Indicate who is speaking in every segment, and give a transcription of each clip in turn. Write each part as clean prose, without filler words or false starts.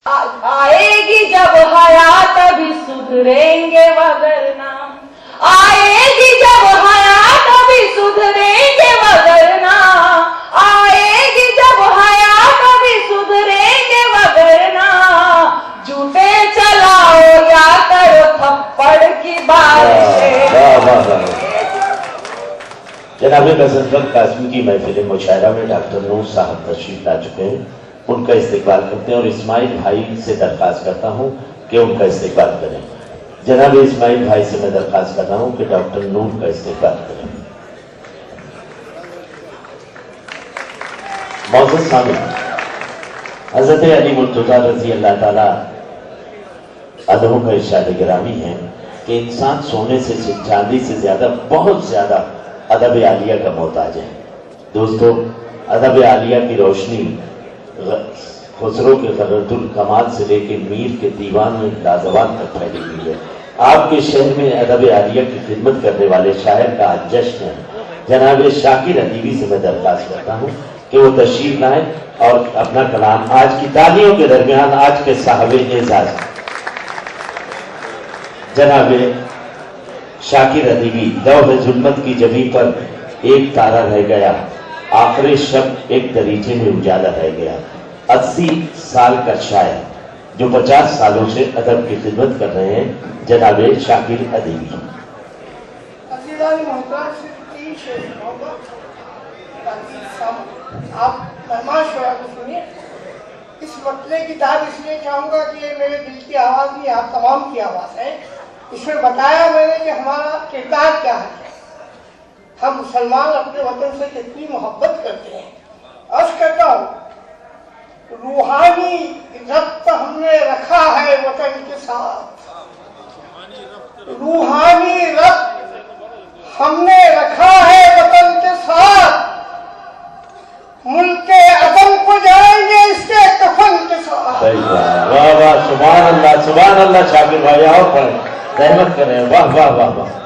Speaker 1: آئے گی جب حیات ابھی سدھریں گے وگرنا، آئے گی جب حیات ابھی سدھریں گے وگرنا، آئے گی جب حیات ابھی سدھریں گے وگرنا، جھوٹے چلاؤ یا کرو تھپڑ کی بارشیں۔
Speaker 2: جناب غضنفر قاسمی کی محفل مشاعرہ میں ڈاکٹر نور صاحب تشریف لا چکے ہیں، ان کا استقبال کرتے ہیں اور اسماعیل بھائی سے درخواست کرتا ہوں کہ ان کا استقبال کریں۔ جناب اسماعیل بھائی سے میں درخواست کر رہا ہوں کہ ڈاکٹر نور کا استقبال کریں۔ معزز سامعین، حضرت علی مرتضیٰ رضی اللہ تعالیٰ عنہ کا ارشاد گرامی ہے کہ انسان سونے سے چاندی سے زیادہ بہت زیادہ ادب عالیہ کا محتاج ہے۔ دوستو، ادب عالیہ کی روشنی خسرو کے غرۃ الکمال سے لے کے میر کے دیوان میں لازوال تک پھیلی ہوئی ہے۔ آپ کے شہر میں ادب عالیہ کی خدمت کرنے والے شاعر کا آج جشن ہے۔ جناب شاکر ادیبی سے میں درخواست کرتا ہوں کہ وہ تشریف لائیں اور اپنا کلام آج کی تالیوں کے درمیان آج کے صاحب اعزاز جناب شاکر ادیبی، لوح ظلمت کی جبیں پر ایک تارا رہ گیا، آخر شب ایک دریچے میں اجالا رہ گیا۔ 80 سال کا شاعر جو 50 سالوں سے ادب کی خدمت کر رہے ہیں، جناب شاکر ادیبی۔
Speaker 3: آپ مہمان شعرا کو سنیے۔ اس مطلع کی داد اس لیے چاہوں گا کہ یہ میرے دل کی آواز نہیں، آپ تمام کی آواز ہے۔ اس میں بتایا میں نے کہ ہمارا کردار کیا ہے، ہم مسلمان اپنے وطن سے کتنی محبت کرتے ہیں۔ عرض کرتا ہوں، روحانی ربط ہم نے رکھا ہے وطن کے ساتھ، روحانی ربط ہم نے رکھا ہے وطن کے ساتھ، ملک عدم کو جائیں گے اس کے کفن کے ساتھ۔
Speaker 2: واہ واہ، سبحان اللہ سبحان اللہ۔ شاکر بھائی اور پڑھیں، رحمت کریں، واہ واہ واہ واہ۔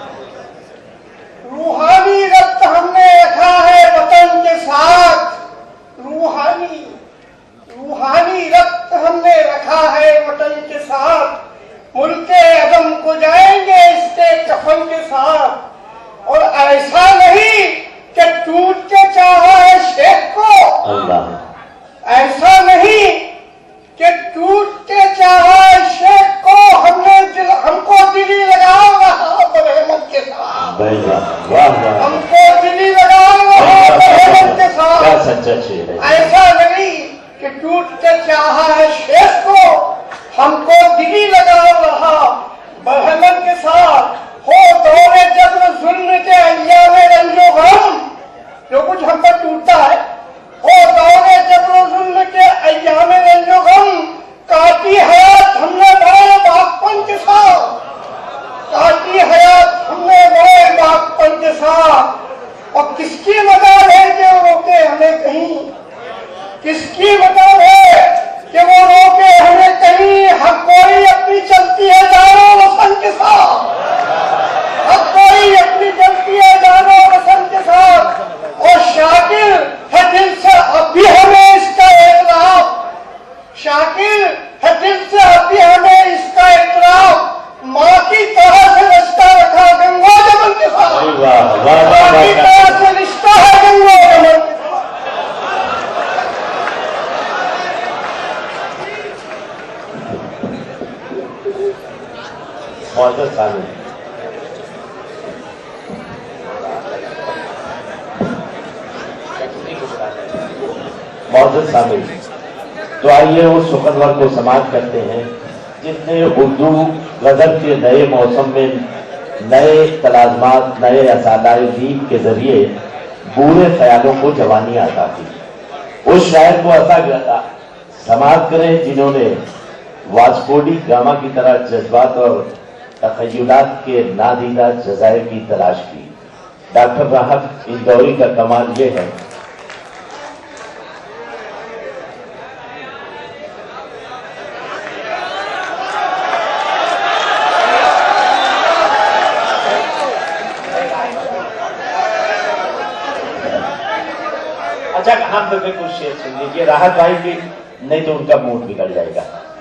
Speaker 3: روحانی ربط ہم نے رکھا ہے وطن کے ساتھ، روحانی ربط ہم نے رکھا ہے وطن کے ساتھ، ملک عدم کو جائیں گے اس کے کفن کے ساتھ۔ اور ایسا نہیں کہ ٹوٹ کے چاہا ہے شیخ کو،
Speaker 2: اللہ،
Speaker 3: ایسا نہیں کہ ٹوٹ کے چاہا ہے شیخ کو، ہم کو دلی لگاؤ رہا برحمت کے ساتھ، ہم کو دلی لگاؤ رہا برحمت کے ساتھ۔
Speaker 2: سچا شعر ہے۔
Speaker 3: ایسا نہیں کہ ٹوٹ کے چاہا ہے شیخ کو، ہم کو دلی لگاؤ رہا برحمت کے ساتھ۔ ہو دور جبر ظلم کے ایام رنج و غم، جو کچھ ہم پر ٹوٹتا ہے، ہو دور جبر ظلم کے ایام رنج و غم، کاٹی حیات ہم نے بڑے باغپن کے ساتھ، کاٹی حیات ہم نے بڑے باغپن کے ساتھ۔ اور کس کی مدد ہے کہ وہ روکے ہمیں کہیں، کس کی مدد ہے کہ وہ روکے ہمیں کہیں، ہر کوئی اپنی چلتی ہے جانو وطن کے ساتھ، ہر کوئی اپنی چلتی ہے جانو وطن کے ساتھ۔ اور شاکر ہے دل سے اب بھی ہمیں اس کا اعتراف، شاکر ہے دل سے اب بھی ہمیں اس کا اعتراف، ماں کی طرح سے رشتہ رکھا گنگو جمن کے ساتھ، ماں کی طرح سے رشتہ ہے گنگو جمن کے ساتھ۔
Speaker 2: معزز سامعین، معزز سامعین، تو آئیے اس سخنور کو سماعت کرتے ہیں جس نے اردو غزل کے نئے موسم میں نئے تلازمات، نئے اسالۂ دین کے ذریعے بورے خیالوں کو جوانی عطا کی۔ اس شاعر کو عطا سماعت کریں جنہوں نے واسکوڈی گاما کی طرح جذبات اور تخیلات کے نادیدہ جزائر کی تلاش کی۔ ڈاکٹر راحت اندوری کا کمال یہ ہے اچھا، ہم پہ کچھ شعر سن لیجیے راحت بھائی کی، نہیں تو ان کا موڈ بگڑ جائے گا۔